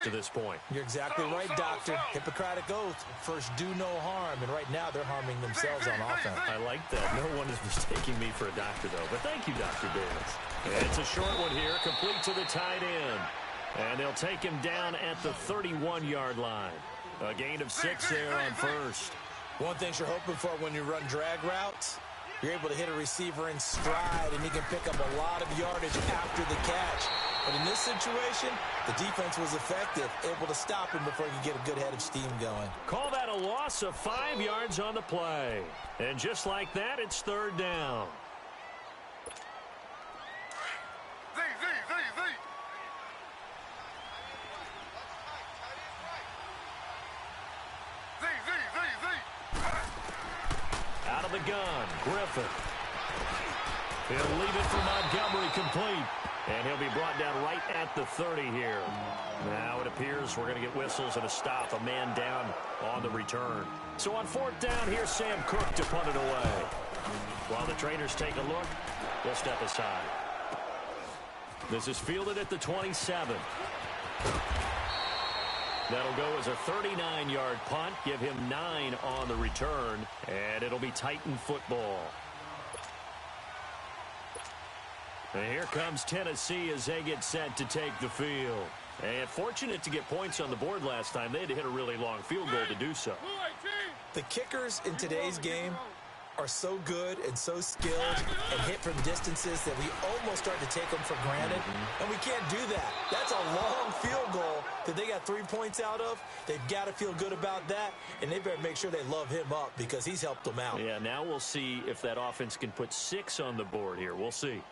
to this point. You're exactly right, Doctor. Hippocratic oath. First, do no harm. And right now, they're harming themselves on offense. I like that. No one is mistaking me for a doctor, though. But thank you, Dr. Davis. And it's a short one here, complete to the tight end. And they'll take him down at the 31-yard line. A gain of 6 there on first. One thing you're hoping for when you run drag routes, you're able to hit a receiver in stride, and he can pick up a lot of yardage after the catch. But in this situation, the defense was effective, able to stop him before he could get a good head of steam going. Call that a loss of 5 yards on the play. And just like that, it's third down. Out of the gun, Griffin. He'll leave it for Montgomery, complete. And he'll be brought down right at the 30 here. Now it appears we're going to get whistles and a stop, a man down on the return. So on fourth down, here's Sam Cook to punt it away. While the trainers take a look, we'll step aside. This is fielded at the 27. That'll go as a 39-yard punt, give him 9 on the return, and it'll be Titan football. And here comes Tennessee as they get set to take the field. And fortunate to get points on the board last time. They had to hit a really long field goal to do so. The kickers in today's game are so good and so skilled and hit from distances that we almost start to take them for granted. And we can't do that. That's a long field goal that they got 3 points out of. They've got to feel good about that, and they better make sure they love him up because he's helped them out. Yeah, now we'll see if that offense can put 6 on the board here. We'll see.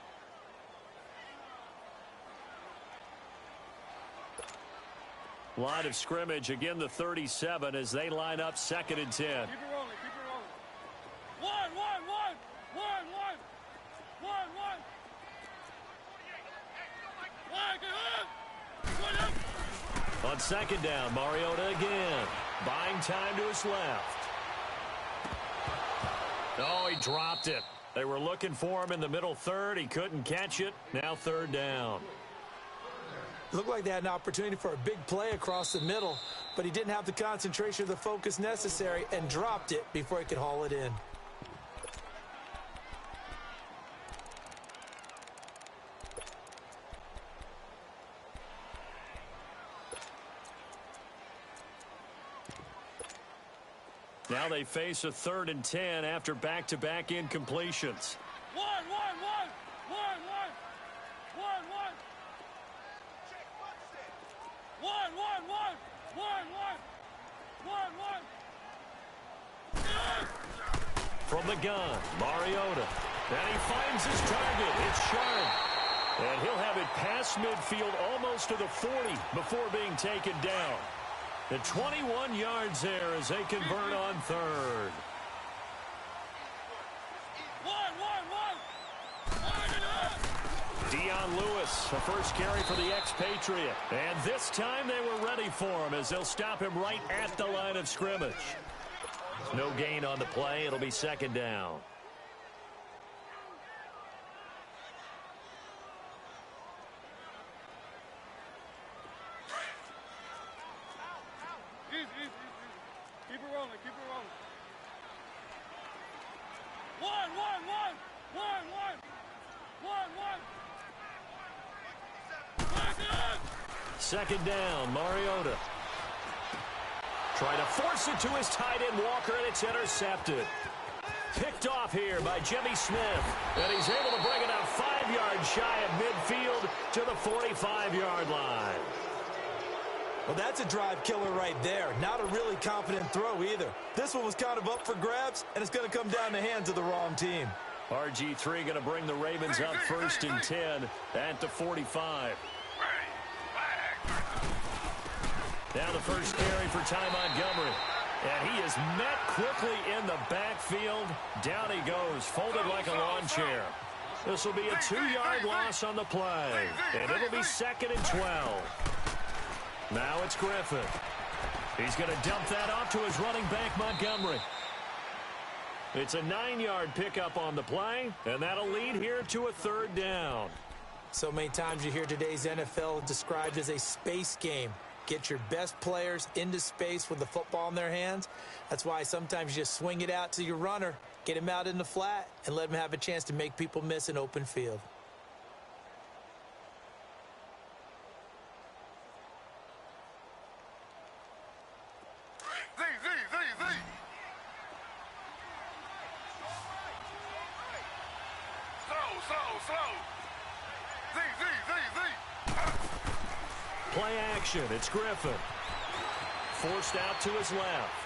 Line of scrimmage, again the 37 as they line up 2nd and 10. Keep it rolling, keep it rolling. One. On 2nd down, Mariota again. Buying time to his left. Oh, he dropped it. They were looking for him in the middle third. He couldn't catch it. Now 3rd down. Looked like they had an opportunity for a big play across the middle, but he didn't have the concentration or the focus necessary and dropped it before he could haul it in. Now they face a 3rd and 10 after back-to-back incompletions. One. From the gun, Mariota. And he finds his target. It's sharp. And he'll have it past midfield almost to the 40 before being taken down. The 21 yards there as they convert on 3rd. Dion Lewis, a first carry for the expatriate. And this time they were ready for him as they'll stop him right at the line of scrimmage. No gain on the play. It'll be 2nd down. Easy. Keep it rolling. One. 2nd down, Mariota. Trying to force it to his tight end, Walker, and it's intercepted. Picked off here by Jimmy Smith. And he's able to bring it out 5 yards shy of midfield to the 45-yard line. Well, that's a drive killer right there. Not a really confident throw either. This one was kind of up for grabs, and it's going to come down the hands of the wrong team. RG3 going to bring the Ravens up 1st and 10 at the 45. Now the first carry for Ty Montgomery. And he is met quickly in the backfield. Down he goes, folded like a lawn chair. This will be a 2-yard loss on the play. And it'll be 2nd and 12. Now it's Griffin. He's going to dump that off to his running back, Montgomery. It's a 9-yard pickup on the play, and that'll lead here to a 3rd down. So many times you hear today's NFL described as a space game. Get your best players into space with the football in their hands. That's why sometimes you just swing it out to your runner, get him out in the flat, and let him have a chance to make people miss an open field. Play action. It's Griffin. Forced out to his left.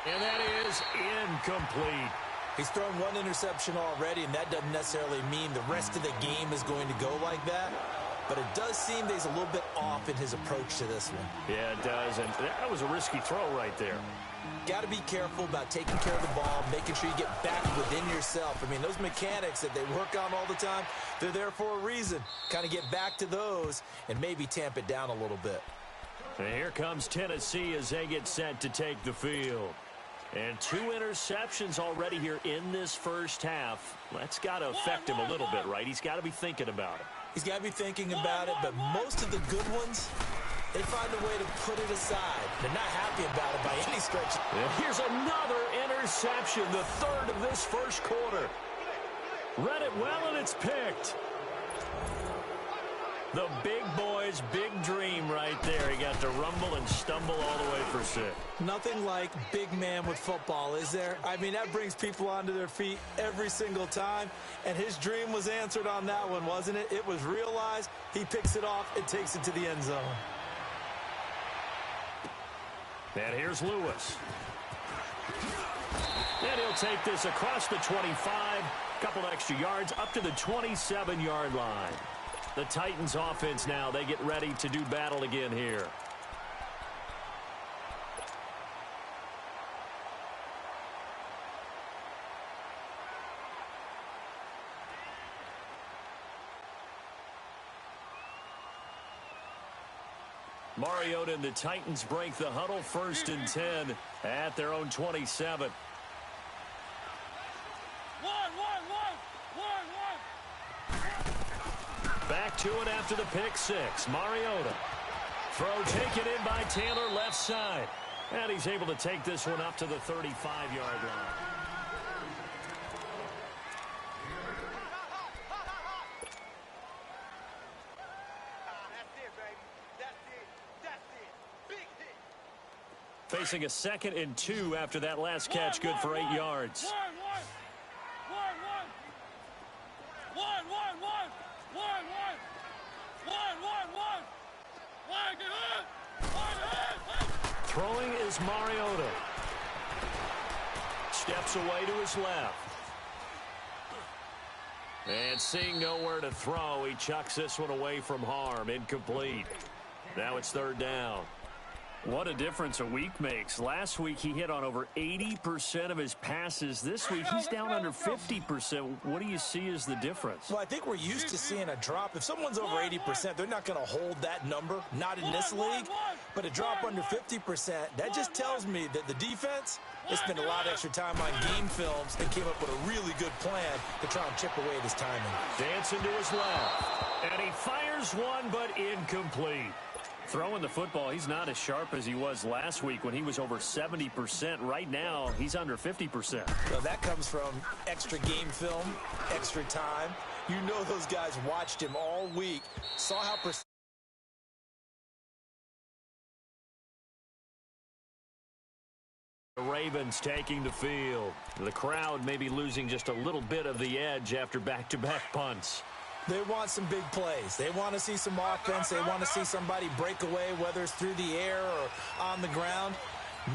And that is incomplete. He's thrown one interception already, and that doesn't necessarily mean the rest of the game is going to go like that. But it does seem that he's a little bit off in his approach to this one. Yeah, it does. And that was a risky throw right there. Got to be careful about taking care of the ball, making sure you get back within yourself. I mean, those mechanics that they work on all the time, they're there for a reason. Kind of get back to those and maybe tamp it down a little bit. And here comes Tennessee as they get set to take the field. And 2 interceptions already here in this first half. That's got to affect him a little bit, right? He's got to be thinking about it. He's got to be thinking about it, but most of the good ones, they find a way to put it aside. They're not happy about it by any stretch. And here's another interception, the 3rd of this first quarter. Read it well, and it's picked. The big boy's big dream right there. He got to rumble and stumble all the way for 6. Nothing like big man with football, is there? I mean, that brings people onto their feet every single time. And his dream was answered on that one, wasn't it? It was realized. He picks it off and takes it to the end zone. And here's Lewis. And he'll take this across the 25. Couple extra yards up to the 27-yard line. The Titans offense now, they get ready to do battle again here. Mariota and the Titans break the huddle, 1st and 10 at their own 27. Back to it after the pick 6. Mariota. Throw taken in by Taylor, left side. And he's able to take this one up to the 35-yard line. Facing a 2nd and 2 after that last catch, good for 8 yards. Throwing is Mariota. Steps away to his left. And seeing nowhere to throw, he chucks this one away from harm. Incomplete. Now it's 3rd down. What a difference a week makes. Last week he hit on over 80% of his passes. This week he's down under 50%. What do you see as the difference? Well, I think we're used to seeing a drop. If someone's over 80%, they're not going to hold that number, not in this league. But a drop under 50%, that just tells me that the defense, they spent a lot of extra time on game films and came up with a really good plan to try and chip away at his timing. Dancing to his left. And he fires one, but incomplete. Throwing the football, he's not as sharp as he was last week when he was over 70%. Right now, he's under 50%. Well, that comes from extra game film, extra time. You know those guys watched him all week, saw how the Ravens taking the field. The crowd may be losing just a little bit of the edge after back-to-back punts. They want some big plays. They want to see some offense. They want to see somebody break away, whether it's through the air or on the ground.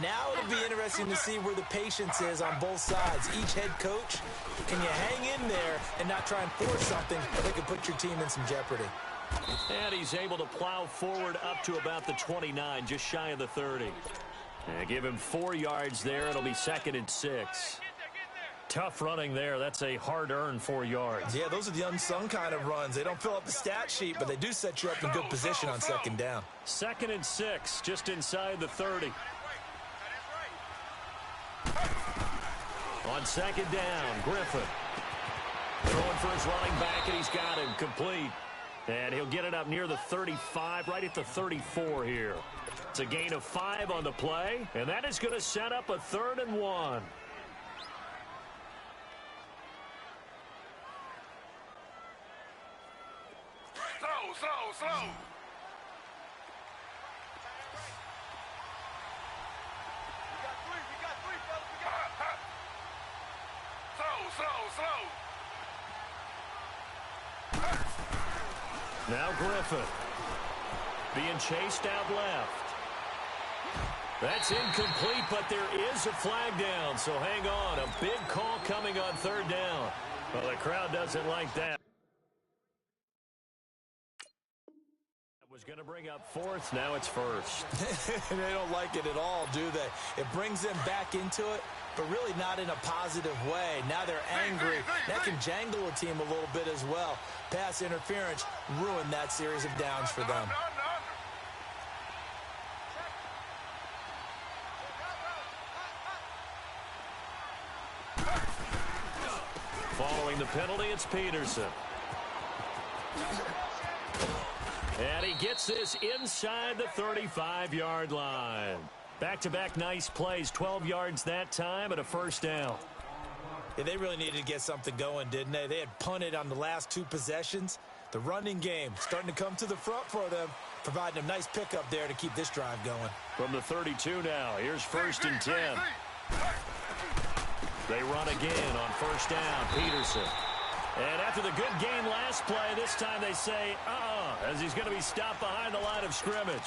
Now it'll be interesting to see where the patience is on both sides. Each head coach, can you hang in there and not try and force something that could put your team in some jeopardy? And he's able to plow forward up to about the 29, just shy of the 30. And give him 4 yards there. It'll be 2nd and 6. Tough running there. That's a hard-earned 4 yards. Yeah, those are the unsung kind of runs. They don't fill up the stat sheet, but they do set you up in good position on 2nd down. 2nd and 6, just inside the 30. On 2nd down, Griffin. Throwing for his running back, and he's got him complete. And he'll get it up near the 35, right at the 34 here. It's a gain of 5 on the play, and that is going to set up a 3rd and 1. Slow. We got three, fellas. Slow. Now Griffin being chased out left. That's incomplete, but there is a flag down, so hang on. A big call coming on 3rd down. Well, the crowd doesn't like that. Was going to bring up 4th, now it's 1st. They don't like it at all, do they? It brings them back into it, but really not in a positive way. Now they're angry. That can jangle a team a little bit as well. Pass interference ruined that series of downs for them. Following the penalty, it's Peterson. And he gets this inside the 35-yard line. Back-to-back nice plays, 12 yards that time and a 1st down. Yeah, they really needed to get something going, didn't they? They had punted on the last 2 possessions. The running game starting to come to the front for them, providing a nice pickup there to keep this drive going. From the 32 now, here's 1st and 10. They run again on 1st down, Peterson. And after the good game last play, this time they say, as he's going to be stopped behind the line of scrimmage.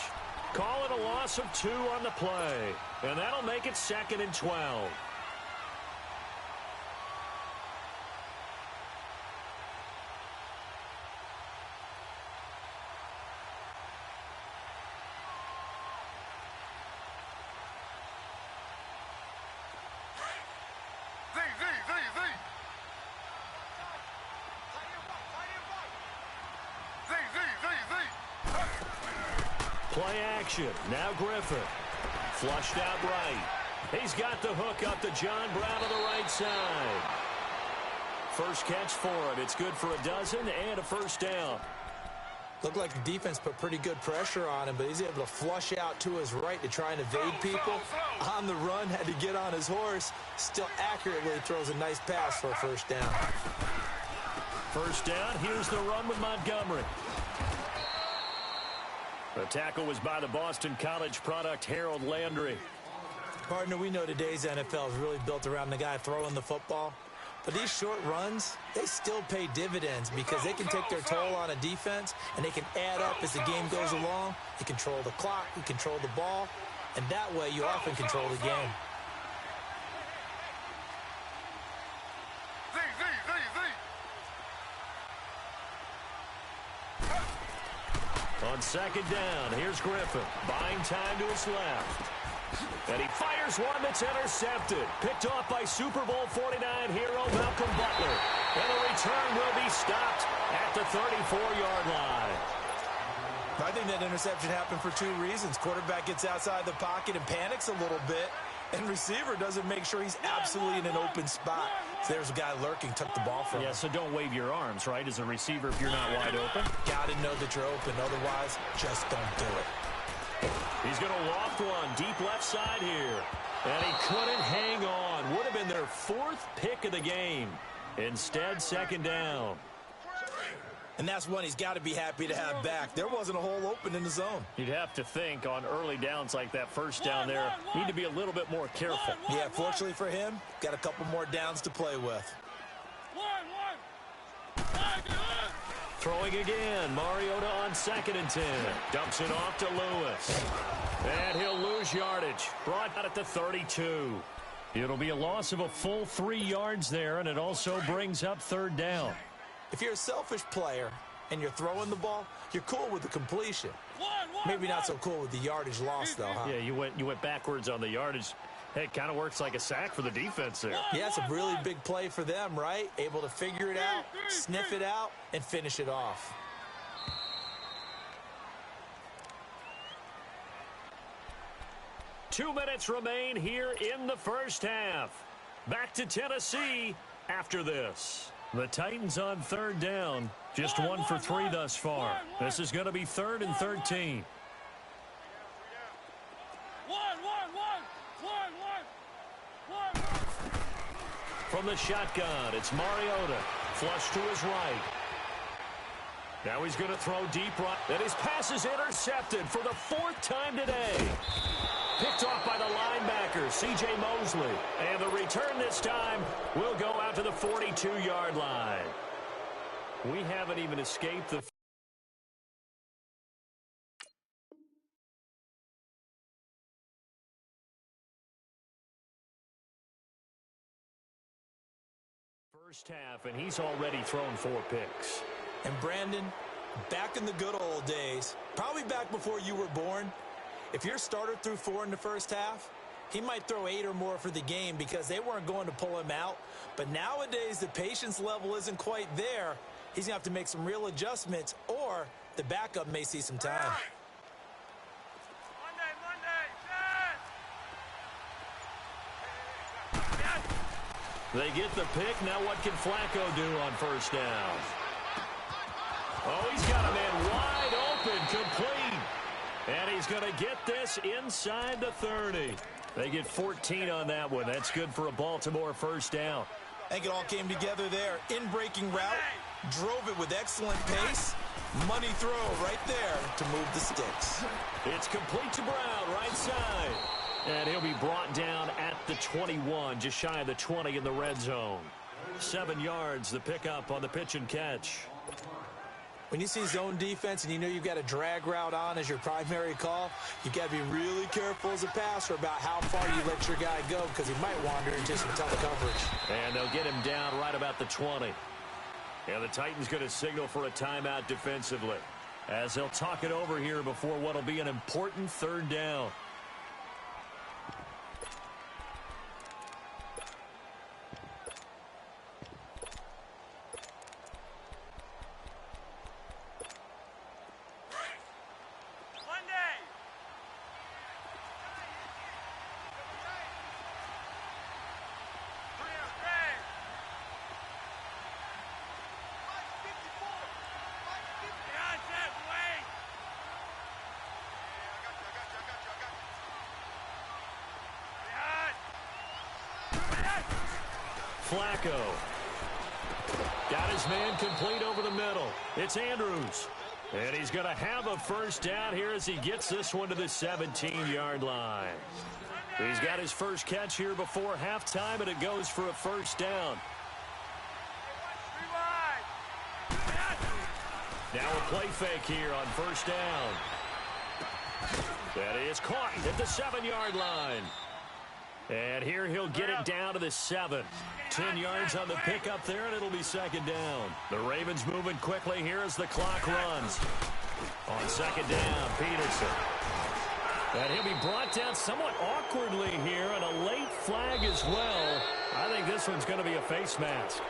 Call it a loss of 2 on the play. And that'll make it 2nd and 12. Play action. Now Griffin. Flushed out right. He's got the hook up to John Brown on the right side. First catch for him. It's good for a dozen and a 1st down. Looked like the defense put pretty good pressure on him, but he's able to flush out to his right to try and evade people. On the run, had to get on his horse. Still accurately throws a nice pass for a 1st down. 1st down. Here's the run with Montgomery. The tackle was by the Boston College product, Harold Landry. Partner, we know today's NFL is really built around the guy throwing the football. But these short runs, they still pay dividends because they can take their toll on a defense, and they can add up as the game goes along. You control the clock, you control the ball, and that way you often control the game. On 2nd down, here's Griffin. Buying time to his left. And he fires one that's intercepted. Picked off by Super Bowl 49 hero Malcolm Butler. And the return will be stopped at the 34-yard line. I think that interception happened for 2 reasons. Quarterback gets outside the pocket and panics a little bit. And receiver doesn't make sure he's absolutely in an open spot. So there's a guy lurking, took the ball from him. Yeah, so don't wave your arms, right, as a receiver if you're not wide open. Got to know that you're open. Otherwise, just don't do it. He's going to loft one deep left side here. And he couldn't hang on. Would have been their 4th pick of the game. Instead, 2nd down. And that's one he's got to be happy to have back. There wasn't a hole open in the zone. You'd have to think on early downs like that 1st down there, need to be a little bit more careful. Yeah, fortunately for him, got a couple more downs to play with. Throwing again, Mariota on 2nd and 10. Dumps it off to Lewis. And he'll lose yardage. Brought out at the 32. It'll be a loss of a full 3 yards there, and it also brings up 3rd down. If you're a selfish player and you're throwing the ball, you're cool with the completion. Maybe not so cool with the yardage loss, though, huh? Yeah, you went backwards on the yardage. Hey, it kind of works like a sack for the defense there. Yeah, it's a really big play for them, right? Able to figure it out, sniff it out, and finish it off. Two minutes remain here in the 1st half. Back to Tennessee after this. The Titans on third down. Just 1 for 3 thus far. This is going to be 3rd and 13. From the shotgun, it's Mariota. Flush to his right. Now he's going to throw deep right. And his pass is intercepted for the 4th time today. Picked off by the linebacker, C.J. Mosley. And the return this time will go out to the 42-yard line. We haven't even escaped the first half, and he's already thrown 4 picks. And Brandon, back in the good old days, probably back before you were born, if your starter threw 4 in the first half, he might throw 8 or more for the game because they weren't going to pull him out. But nowadays, the patience level isn't quite there. He's going to have to make some real adjustments, or the backup may see some time. They get the pick. Now what can Flacco do on first down? Oh, he's got a man wide open, complete. And he's going to get this inside the 30. They get 14 on that one. That's good for a Baltimore first down. I think it all came together there. In-breaking route, drove it with excellent pace. Money throw right there to move the sticks. It's complete to Brown, right side. And he'll be brought down at the 21, just shy of the 20 in the red zone. 7 yards, the pickup on the pitch and catch. When you see zone defense and you know you've got a drag route on as your primary call, you've got to be really careful as a passer about how far you let your guy go because he might wander into some tough coverage. And they'll get him down right about the 20. And the Titans going to signal for a timeout defensively as they'll talk it over here before what will be an important 3rd down. Flacco. Got his man complete over the middle. It's Andrews. And he's going to have a first down here as he gets this one to the 17-yard line. He's got his first catch here before halftime, and it goes for a first down. Now a play fake here on first down. That is caught at the 7-yard line. And here he'll get it down to the 7. 10 yards on the pickup there, and it'll be 2nd down. The Ravens moving quickly here as the clock runs. On 2nd down, Peterson. And he'll be brought down somewhat awkwardly here, and a late flag as well. I think this one's going to be a face mask.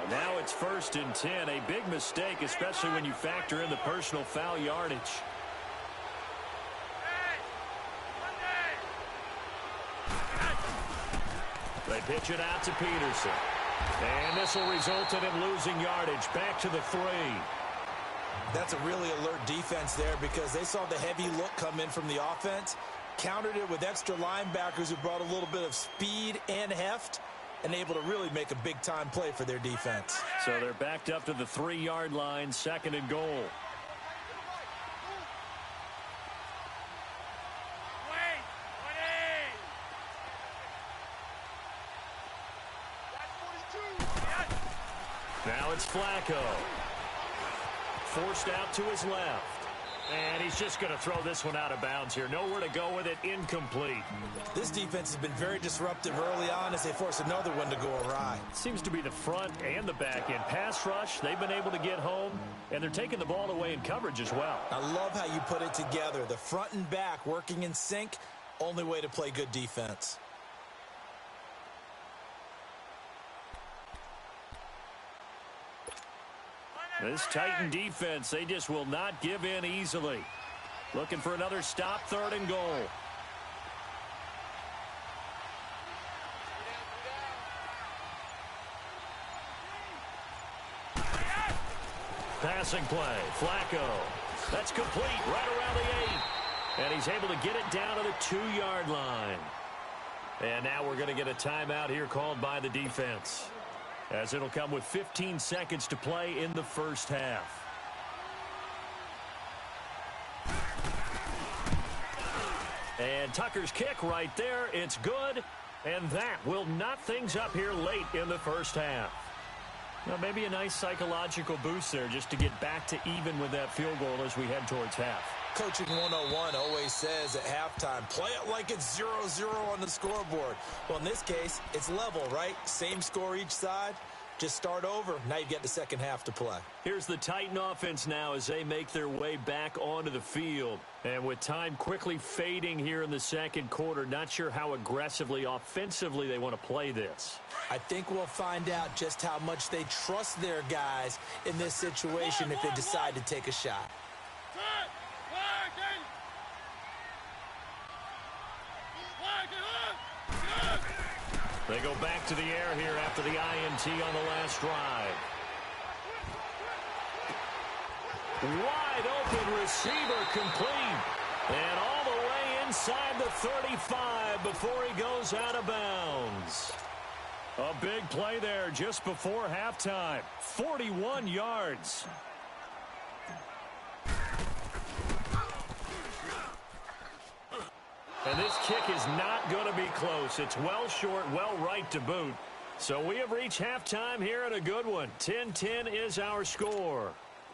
And now it's 1st and 10. A big mistake, especially when you factor in the personal foul yardage. They pitch it out to Peterson. And this will result in him losing yardage back to the 3. That's a really alert defense there because they saw the heavy look come in from the offense, countered it with extra linebackers who brought a little bit of speed and heft, and able to really make a big-time play for their defense. So they're backed up to the 3-yard line, 2nd and goal. Now it's Flacco. Forced out to his left. And he's just going to throw this one out of bounds here. Nowhere to go with it. Incomplete. This defense has been very disruptive early on as they force another one to go awry. Seems to be the front and the back end. Pass rush, they've been able to get home, and they're taking the ball away in coverage as well. I love how you put it together. The front and back working in sync. Only way to play good defense. This Titan defense, they just will not give in easily. Looking for another stop, 3rd and goal. Passing play, Flacco. That's complete right around the 8. And he's able to get it down to the 2-yard line. And now we're going to get a timeout here called by the defense, as it'll come with 15 seconds to play in the first half. And Tucker's kick right there. It's good. And that will knot things up here late in the first half. Well, maybe a nice psychological boost there just to get back to even with that field goal as we head towards half. Coaching 101 always says at halftime, play it like it's 0-0 on the scoreboard. Well, in this case, it's level, right? Same score each side. Just start over. Now you get the second half to play. Here's the Titan offense now as they make their way back onto the field. And with time quickly fading here in the second quarter, not sure how aggressively, offensively they want to play this. I think we'll find out just how much they trust their guys in this situation if they decide to take a shot. They go back to the air here after the INT on the last drive. Wide open receiver complete. And all the way inside the 35 before he goes out of bounds. A big play there just before halftime. 41 yards. And this kick is not going to be close. It's well short, well right to boot. So we have reached halftime here at a good one. 10-10 is our score.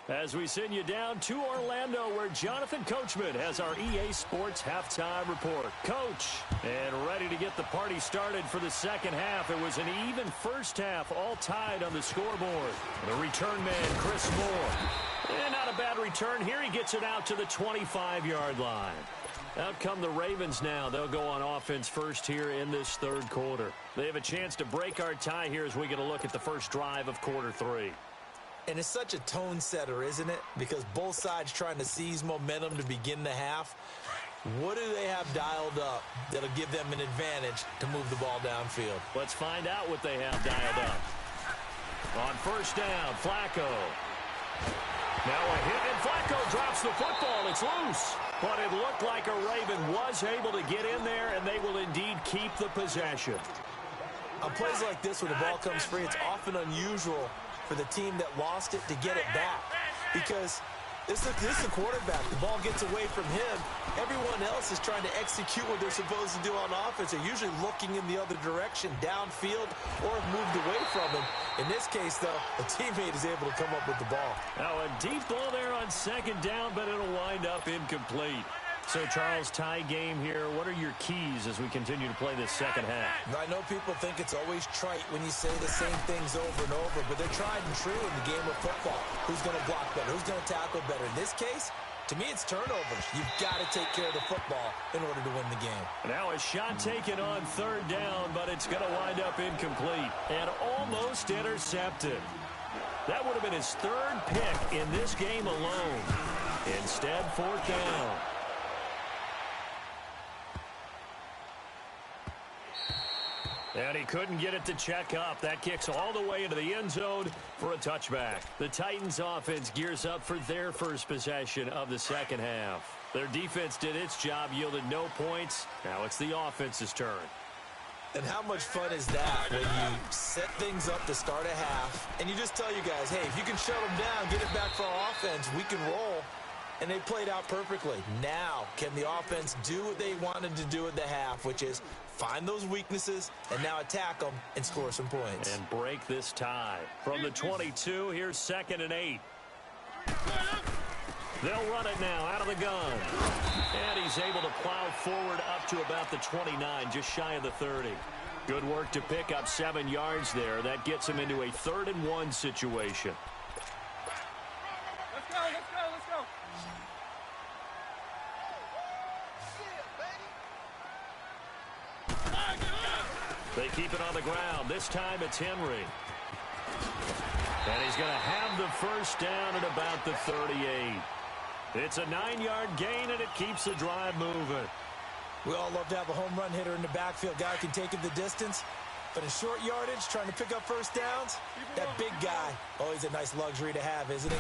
As we send you down to Orlando, where Jonathan Coachman has our EA Sports halftime report. Coach, and ready to get the party started for the second half. It was an even first half, all tied on the scoreboard. The return man, Chris Moore. And not a bad return here. He gets it out to the 25-yard line. Out come the Ravens now. They'll go on offense first here in this third quarter. They have a chance to break our tie here as we get a look at the first drive of quarter 3. And it's such a tone setter, isn't it? Because both sides trying to seize momentum to begin the half. What do they have dialed up that'll give them an advantage to move the ball downfield? Let's find out what they have dialed up. On first down, Flacco. Now a hit, and Flacco drops the football. It's loose. But it looked like a Raven was able to get in there, and they will indeed keep the possession. On plays like this where the ball comes free, it's often unusual for the team that lost it to get it back. Because this is the quarterback. The ball gets away from him. Everyone else is trying to execute what they're supposed to do on offense. They're usually looking in the other direction, downfield, or have moved away from him. In this case, though, a teammate is able to come up with the ball. Now a deep ball there on second down, but it'll wind up incomplete. So, Charles, tie game here. What are your keys as we continue to play this second half? I know people think it's always trite when you say the same things over and over, but they're tried and true in the game of football. Who's going to block better? Who's going to tackle better? In this case, to me, it's turnovers. You've got to take care of the football in order to win the game. Now a shot taken on third down, but it's going to wind up incomplete and almost intercepted. That would have been his third pick in this game alone. Instead, fourth down. And he couldn't get it to check up. That kicks all the way into the end zone for a touchback. The Titans offense gears up for their first possession of the second half. Their defense did its job, yielded no points. Now it's the offense's turn. And how much fun is that when you set things up to start a half and you just tell you guys, hey, if you can shut them down, get it back for our offense, we can roll. And they played out perfectly. Now, can the offense do what they wanted to do at the half, which is find those weaknesses and now attack them and score some points. And break this tie. From the 22, here's 2nd and 8. They'll run it now out of the gun. And he's able to plow forward up to about the 29, just shy of the 30. Good work to pick up 7 yards there. That gets him into a 3rd and 1 situation. Let's go, let's go, let's go. They keep it on the ground. This time it's Henry. And he's going to have the first down at about the 38. It's a 9-yard gain, and it keeps the drive moving. We all love to have a home run hitter in the backfield. Guy can take it the distance. But in short yardage, trying to pick up first downs, that big guy, always a nice luxury to have, isn't he?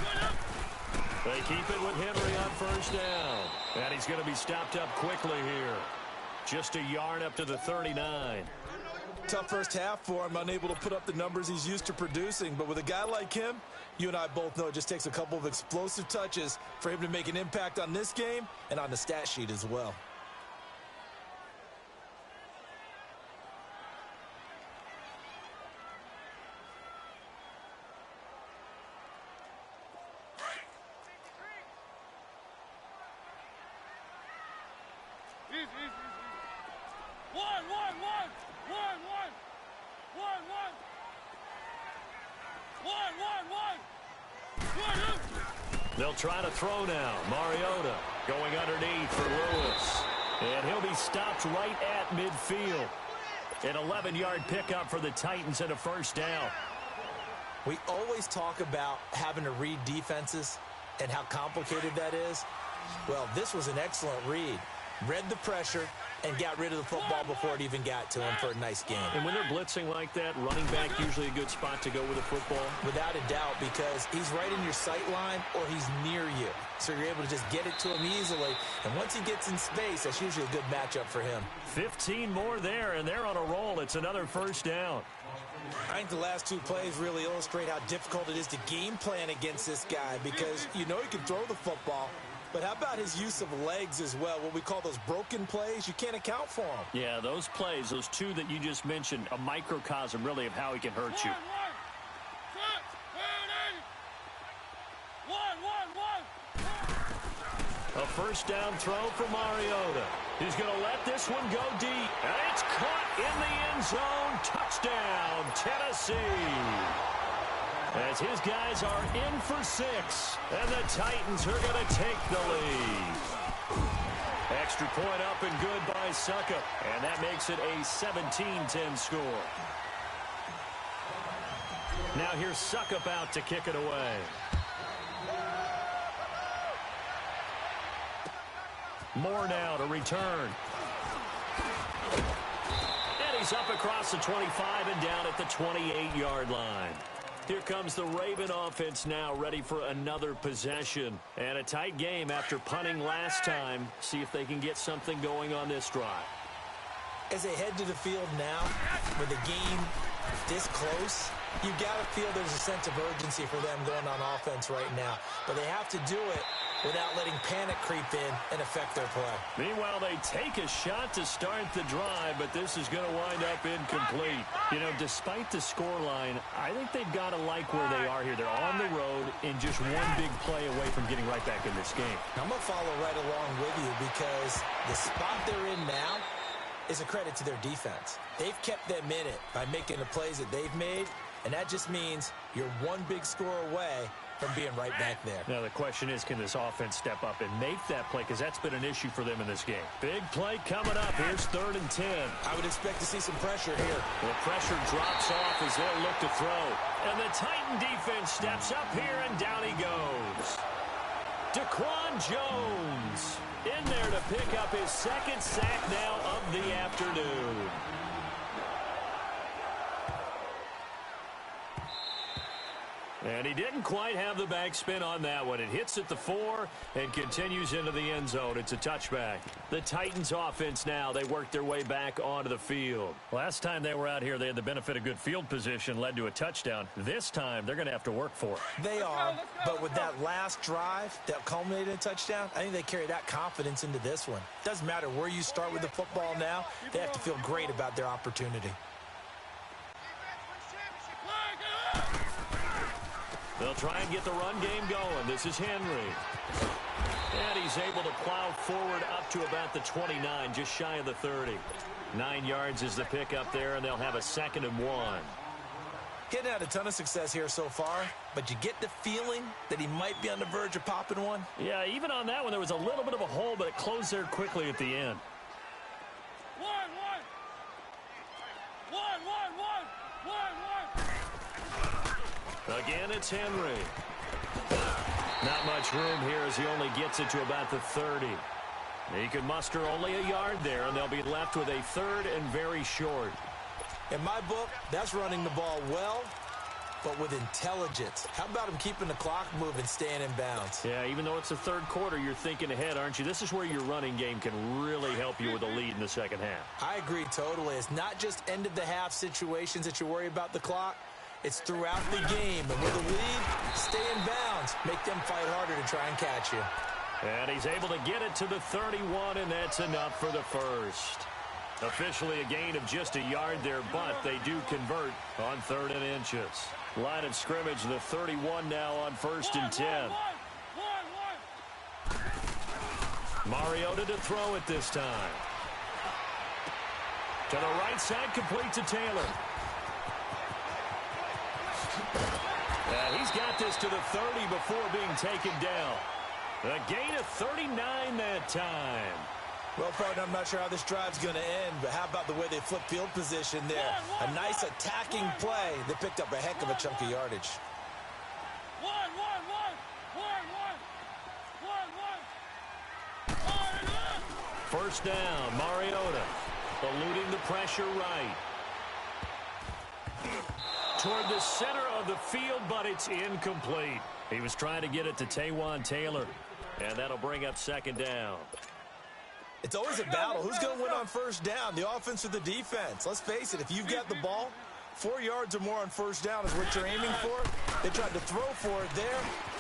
They keep it with Henry on first down. And he's going to be stopped up quickly here. Just a yard up to the 39. Tough first half for him, unable to put up the numbers he's used to producing. But with a guy like him, you and I both know it just takes a couple of explosive touches for him to make an impact on this game and on the stat sheet as well. They'll try to throw now. Mariota going underneath for Lewis. And he'll be stopped right at midfield. An 11-yard pickup for the Titans and a first down. We always talk about having to read defenses and how complicated that is. Well, this was an excellent read. Read the pressure and got rid of the football before it even got to him for a nice game. And when they're blitzing like that, running back usually a good spot to go with the football? Without a doubt, because he's right in your sight line or he's near you. So you're able to just get it to him easily. And once he gets in space, that's usually a good matchup for him. 15 more there, and they're on a roll. It's another first down. I think the last two plays really illustrate how difficult it is to game plan against this guy because you know he can throw the football. But how about his use of legs as well, what we call those broken plays? You can't account for them. Yeah, those plays, those two that you just mentioned, a microcosm really of how he can hurt you. A first down throw for Mariota. He's going to let this one go deep. And it's caught in the end zone. Touchdown, Tennessee. As his guys are in for 6. And the Titans are going to take the lead. Extra point up and good by Suckup. And that makes it a 17-10 score. Now here's Suckup out to kick it away. Moore now to return. And he's up across the 25 and down at the 28-yard line. Here comes the Raven offense now, ready for another possession. And a tight game after punting last time. See if they can get something going on this drive. As they head to the field now, with the game this close, you got to feel there's a sense of urgency for them going on offense right now. But they have to do it without letting panic creep in and affect their play. Meanwhile, they take a shot to start the drive, but this is going to wind up incomplete. You know, despite the scoreline, I think they've got to like where they are here. They're on the road and just one big play away from getting right back in this game. I'm going to follow right along with you because the spot they're in now is a credit to their defense. They've kept them in it by making the plays that they've made, and that just means you're one big score away from being right back there. Now the question is, can this offense step up and make that play? Because that's been an issue for them in this game. Big play coming up. Here's 3rd and 10. I would expect to see some pressure here. The pressure drops off as they'll look to throw. And the Titan defense steps up here, and down he goes. Daquan Jones in there to pick up his 2nd sack now of the afternoon. And he didn't quite have the backspin on that one. It hits at the 4 and continues into the end zone. It's a touchback. The Titans offense now, they work their way back onto the field. Last time they were out here, they had the benefit of good field position, led to a touchdown. This time, they're going to have to work for it. They are, but with that last drive that culminated in a touchdown, I think they carry that confidence into this one. Doesn't matter where you start with the football now, they have to feel great about their opportunity. They'll try and get the run game going. This is Henry. And he's able to plow forward up to about the 29, just shy of the 30. 9 yards is the pickup there, and they'll have a 2nd and 1. Getting had a ton of success here so far, but you get the feeling that he might be on the verge of popping one. Yeah, even on that one, there was a little bit of a hole, but it closed there quickly at the end. Again, it's Henry. Not much room here as he only gets it to about the 30. He can muster only a yard there, and they'll be left with a 3rd and very short. In my book, that's running the ball well, but with intelligence. How about him keeping the clock moving, staying in bounds? Yeah, even though it's the third quarter, you're thinking ahead, aren't you? This is where your running game can really help you with a lead in the second half. I agree totally. It's not just end-of-the-half situations that you worry about the clock. It's throughout the game. And with a lead, stay in bounds. Make them fight harder to try and catch you. And he's able to get it to the 31, and that's enough for the first. Officially a gain of just a yard there, but they do convert on 3rd and inches. Line of scrimmage, the 31 now on 1st and 10. Mariota to throw it this time. To the right side, complete to Taylor. And he's got this to the 30 before being taken down. A gain of 39 that time. Well, partner, I'm not sure how this drive's going to end, but how about the way they flip field position there? A nice attacking play that picked up a heck of a chunk of yardage. First down, Mariota eluding the pressure right. Toward the center of the field, but it's incomplete. He was trying to get it to Taywan Taylor, and that'll bring up 2nd down. It's always a battle. Who's going to win on 1st down, the offense or the defense? Let's face it, if you've got the ball, 4 yards or more on 1st down is what you're aiming for. They tried to throw for it there.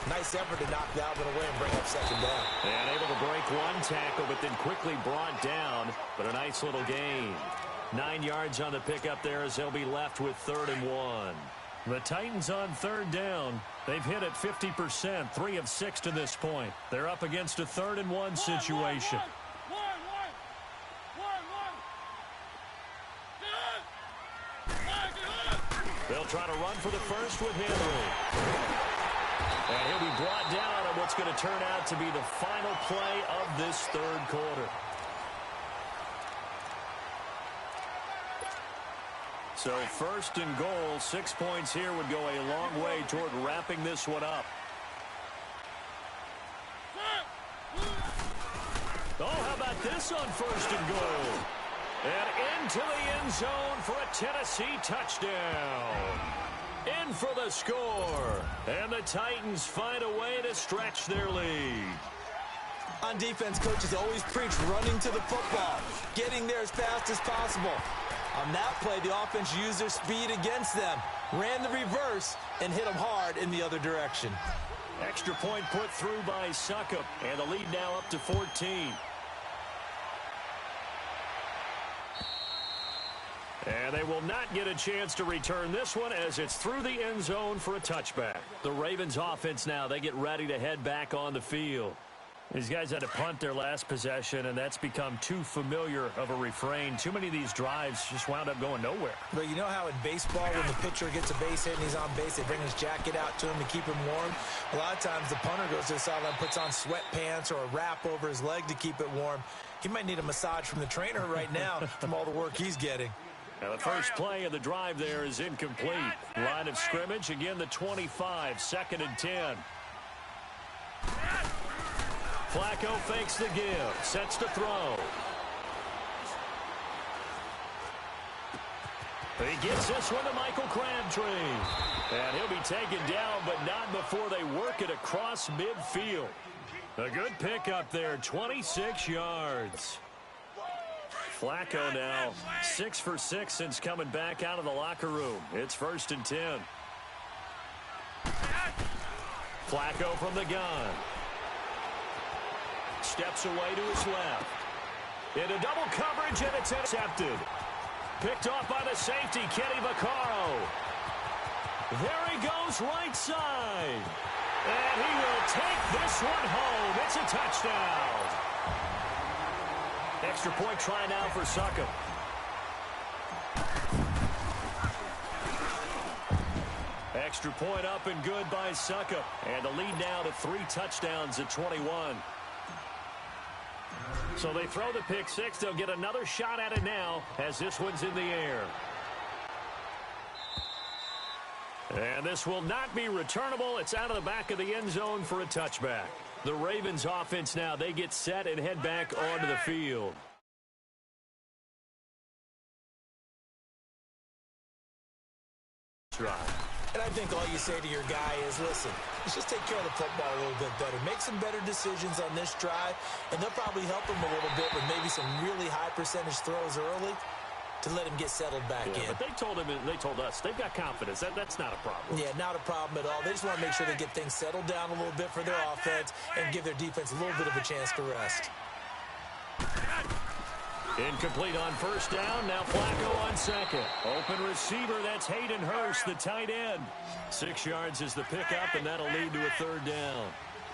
Nice effort to knock Dalvin away and bring up 2nd down. And able to break one tackle, but then quickly brought down, but a nice little gain. 9 yards on the pickup there as they'll be left with 3rd and 1. The Titans on 3rd down. They've hit it 50%, 3 of 6 to this point. They're up against a 3rd and 1 situation. They'll try to run for the first with Henry. And he'll be brought down on what's going to turn out to be the final play of this 3rd quarter. So 1st and goal, 6 points here would go a long way toward wrapping this one up. Oh, how about this on 1st and goal? And into the end zone for a Tennessee touchdown. In for the score. And the Titans find a way to stretch their lead. On defense, coaches always preach running to the football, getting there as fast as possible. On that play, the offense used their speed against them, ran the reverse, and hit them hard in the other direction. Extra point put through by Succop, and the lead now up to 14. And they will not get a chance to return this one as it's through the end zone for a touchback. The Ravens offense now, they get ready to head back on the field. These guys had to punt their last possession, and that's become too familiar of a refrain. Too many of these drives just wound up going nowhere. But you know how in baseball, when the pitcher gets a base hit and he's on base, they bring his jacket out to him to keep him warm? A lot of times the punter goes to the sideline, puts on sweatpants or a wrap over his leg to keep it warm. He might need a massage from the trainer right now from all the work he's getting. Now the first play of the drive there is incomplete. Line of scrimmage, again the 25, 2nd and 10. Flacco fakes the give, sets to throw. He gets this one to Michael Crabtree. And he'll be taken down, but not before they work it across midfield. A good pickup there, 26 yards. Flacco now 6 for 6 since coming back out of the locker room. It's 1st and 10. Flacco from the gun. Steps away to his left. Into double coverage, and it's intercepted. Picked off by the safety, Kenny Vaccaro. There he goes, right side. And he will take this one home. It's a touchdown. Extra point try now for Succop. Extra point up and good by Succop. And the lead now to 3 touchdowns at 21. So they throw the pick six. They'll get another shot at it now as this one's in the air. And this will not be returnable. It's out of the back of the end zone for a touchback. The Ravens offense now, they get set and head back onto the field. drive. And I think all you say to your guy is, listen, let's just take care of the football a little bit better. Make some better decisions on this drive, and they'll probably help him a little bit with maybe some really high percentage throws early to let him get settled back in. But they told us they've got confidence. That's not a problem. Yeah, not a problem at all. They just want to make sure they get things settled down a little bit for their offense and give their defense a little bit of a chance to rest. Incomplete on first down. Now Flacco on second. Open receiver. That's Hayden Hurst, the tight end. 6 yards is the pickup, and that'll lead to a third down.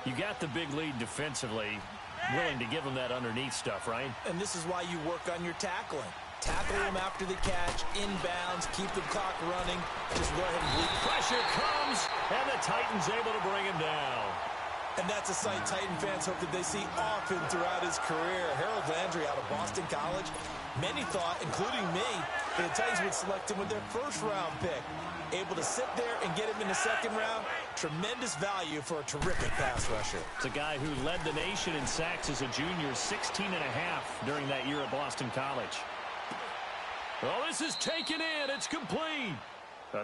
You got the big lead defensively. Willing to give them that underneath stuff, right? And this is why you work on your tackling. Tackle them after the catch, inbounds, keep the clock running. Just go ahead and bleed. Pressure comes, and the Titans able to bring him down. And that's a sight Titan fans hope that they see often throughout his career. Harold Landry out of Boston College. Many thought, including me, that the Titans would select him with their first-round pick. Able to sit there and get him in the second round. Tremendous value for a terrific pass rusher. It's a guy who led the nation in sacks as a junior, 16 and a half during that year at Boston College. Well, this is taken in. It's complete.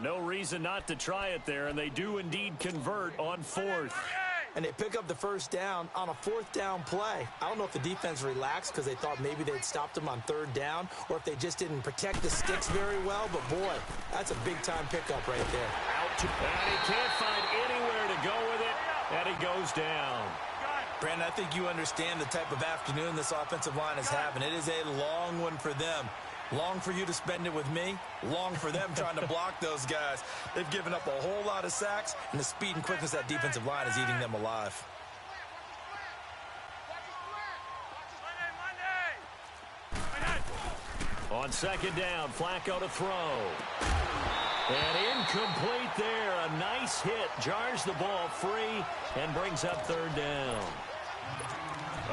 No reason not to try it there, and they do indeed convert on fourth. And they pick up the first down on a fourth down play. I don't know if the defense relaxed because they thought maybe they'd stopped them on third down or if they just didn't protect the sticks very well. But, boy, that's a big-time pickup right there. Out to and he can't find anywhere to go with it, and he goes down. Brandon, I think you understand the type of afternoon this offensive line is having. It is a long one for them. Long for you to spend it with me. Long for them trying to block those guys. They've given up a whole lot of sacks, and the speed and quickness of that defensive line is eating them alive. On second down, Flacco to throw. And incomplete there. A nice hit. Jars the ball free and brings up third down.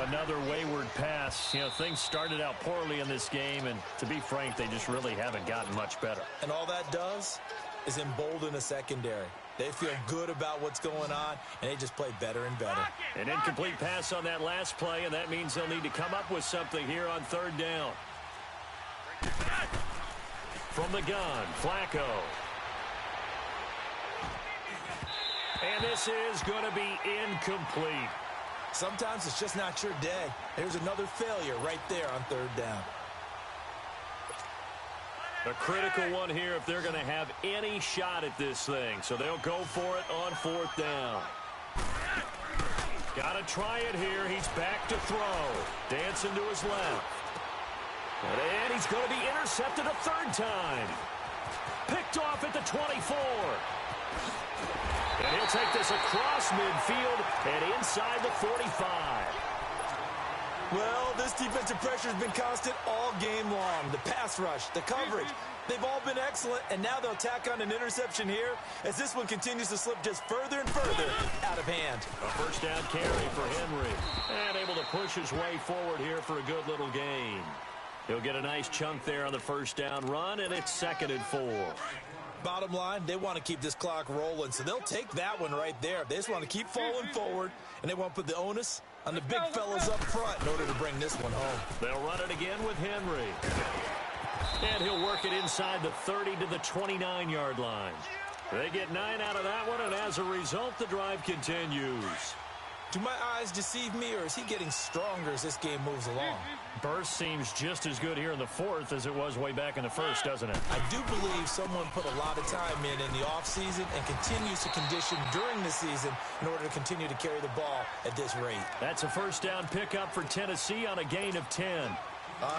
Another wayward pass. You know, things started out poorly in this game, and to be frank, they just really haven't gotten much better. And all that does is embolden a secondary. They feel good about what's going on, and they just play better and better. An incomplete pass on that last play, and that means they'll need to come up with something here on third down. From the gun, Flacco. And this is going to be incomplete. Sometimes it's just not your day. There's another failure right there on third down. A critical one here if they're going to have any shot at this thing. So they'll go for it on fourth down. Got to try it here. He's back to throw. Dancing to his left. And he's going to be intercepted a third time. Picked off at the 24. And he'll take this across midfield and inside the 45. Well, this defensive pressure has been constant all game long. The pass rush, the coverage, they've all been excellent, and now they'll tack on an interception here as this one continues to slip just further and further out of hand. A first down carry for Henry. And able to push his way forward here for a good little gain. He'll get a nice chunk there on the first down run, and it's 2nd and 4. Bottom line, they want to keep this clock rolling, so they'll take that one right there. They just want to keep falling forward, and they want to put the onus on the big fellas up front in order to bring this one home. They'll run it again with Henry. And he'll work it inside the 30 to the 29-yard line. They get 9 out of that one, and as a result, the drive continues. Do my eyes deceive me, or is he getting stronger as this game moves along? Burst seems just as good here in the fourth as it was way back in the first, doesn't it? I do believe someone put a lot of time in the offseason and continues to condition during the season in order to continue to carry the ball at this rate. That's a first down pickup for Tennessee on a gain of 10.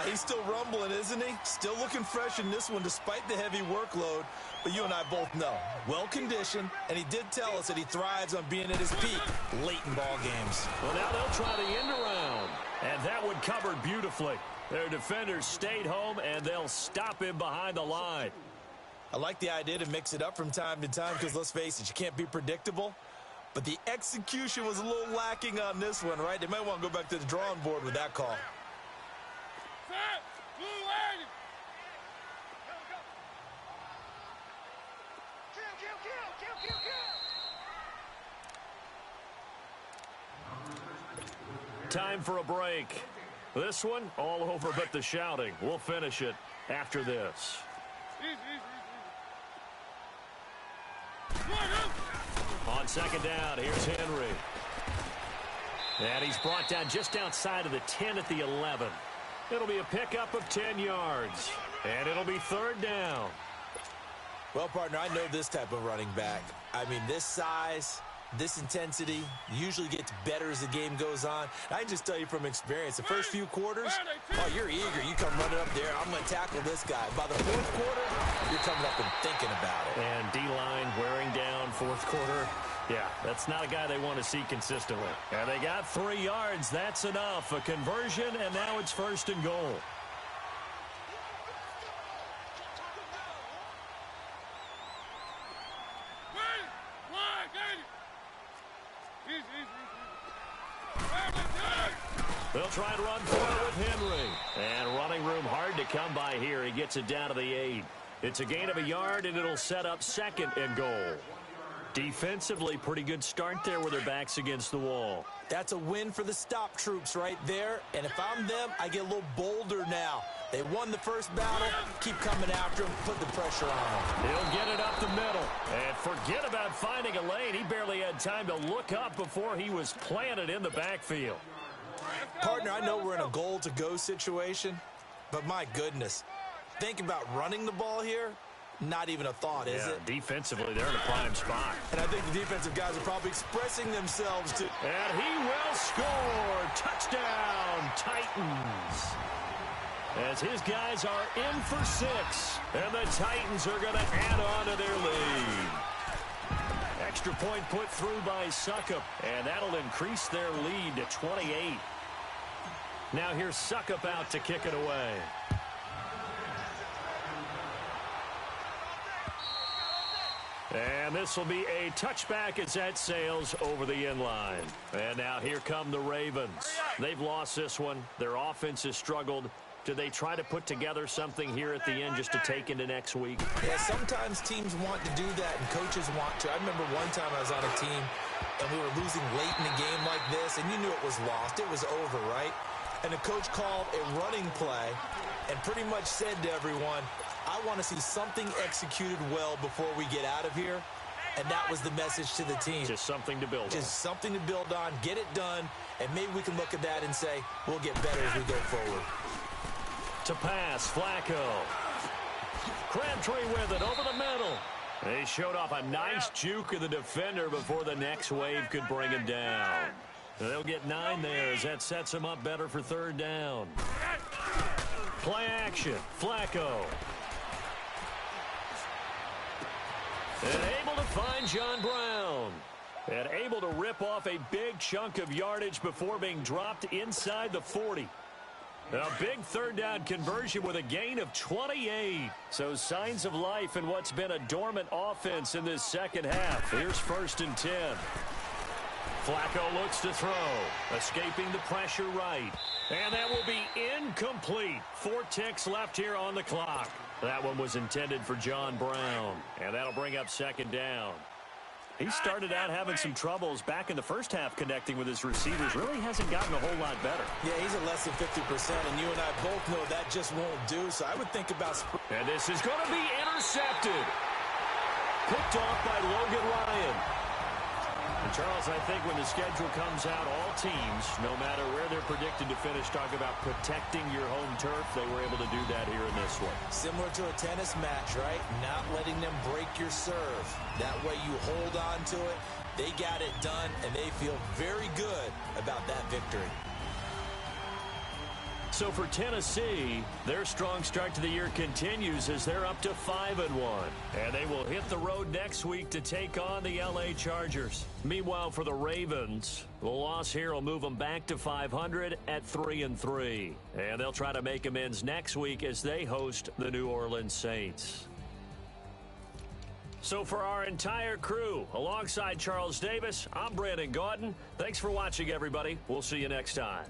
He's still rumbling, isn't he? Still looking fresh in this one despite the heavy workload. But you and I both know, well-conditioned, and he did tell us that he thrives on being at his peak late in ball games. Well, now they'll try the end around, and that one covered beautifully. Their defenders stayed home, and they'll stop him behind the line. I like the idea to mix it up from time to time because, let's face it, you can't be predictable. But the execution was a little lacking on this one, right? They might want to go back to the drawing board with that call. Time for a break. This one, all over but the shouting. We'll finish it after this. On second down, here's Henry. And he's brought down just outside of the 10 at the 11. It'll be a pickup of 10 yards. And it'll be third down. Well, partner, I know this type of running back. I mean, this size, this intensity usually gets better as the game goes on. I can just tell you from experience, the first few quarters, oh, you're eager. You come running up there, I'm going to tackle this guy. By the fourth quarter, you're coming up and thinking about it. And D-line wearing down fourth quarter. Yeah, that's not a guy they want to see consistently. And they got 3 yards. That's enough. A conversion, and now it's first and goal. They'll try and run for it with Henry. And running room hard to come by here. He gets it down to the 8. It's a gain of a yard, and it'll set up second and goal. Defensively, pretty good start there with their backs against the wall. That's a win for the stop troops right there. And if I'm them, I get a little bolder now. They won the first battle. Keep coming after him. Put the pressure on him. He'll get it up the middle. And forget about finding a lane. He barely had time to look up before he was planted in the backfield. Partner, I know we're in a goal-to-go situation, but my goodness, think about running the ball here. Not even a thought, is it? Defensively, they're in a prime spot. And I think the defensive guys are probably expressing themselves too. And he will score. Touchdown, Titans. As his guys are in for 6. And the Titans are going to add on to their lead. Extra point put through by Suckup. And that'll increase their lead to 28. Now here's Suckup out to kick it away. And this will be a touchback as that sails over the end line. And now here come the Ravens. They've lost this one. Their offense has struggled. Do they try to put together something here at the end just to take into next week? Yeah, sometimes teams want to do that and coaches want to. I remember one time I was on a team and we were losing late in a game like this, and you knew it was lost. It was over, right? And the coach called a running play and pretty much said to everyone, I want to see something executed well before we get out of here. And that was the message to the team. Just something to build on. Just something to build on, get it done, and maybe we can look at that and say, we'll get better as we go forward. To pass, Flacco. Crabtree with it over the middle. They showed off a nice juke of the defender before the next wave could bring him down. They'll get 9 there as that sets them up better for third down. Play action, Flacco. And able to find John Brown. And able to rip off a big chunk of yardage before being dropped inside the 40. A big third down conversion with a gain of 28. So signs of life in what's been a dormant offense in this second half. Here's first and 10. Flacco looks to throw. Escaping the pressure right. And that will be incomplete. 4 ticks left here on the clock. That one was intended for John Brown. And that'll bring up second down. He started out having some troubles back in the first half connecting with his receivers. Really hasn't gotten a whole lot better. Yeah, he's at less than 50%, and you and I both know that just won't do. So I would think about... And this is going to be intercepted. Picked off by Logan Ryan. And Charles, I think when the schedule comes out, all teams, no matter where they're predicted to finish, talk about protecting your home turf. They were able to do that here in this one. Similar to a tennis match, right? Not letting them break your serve. That way you hold on to it. They got it done, and they feel very good about that victory. So for Tennessee, their strong start to the year continues as they're up to 5-1. And they will hit the road next week to take on the LA Chargers. Meanwhile, for the Ravens, the loss here will move them back to 500 at 3-3. And they'll try to make amends next week as they host the New Orleans Saints. So for our entire crew, alongside Charles Davis, I'm Brandon Gaudin. Thanks for watching, everybody. We'll see you next time.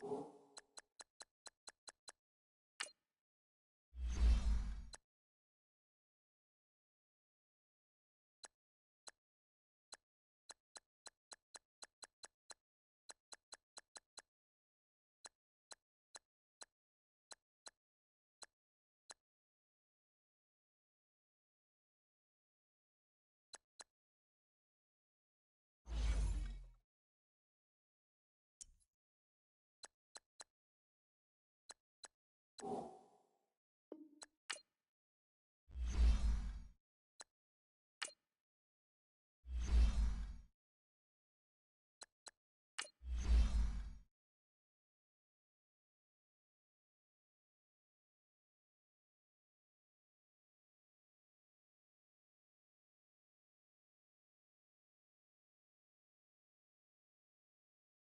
you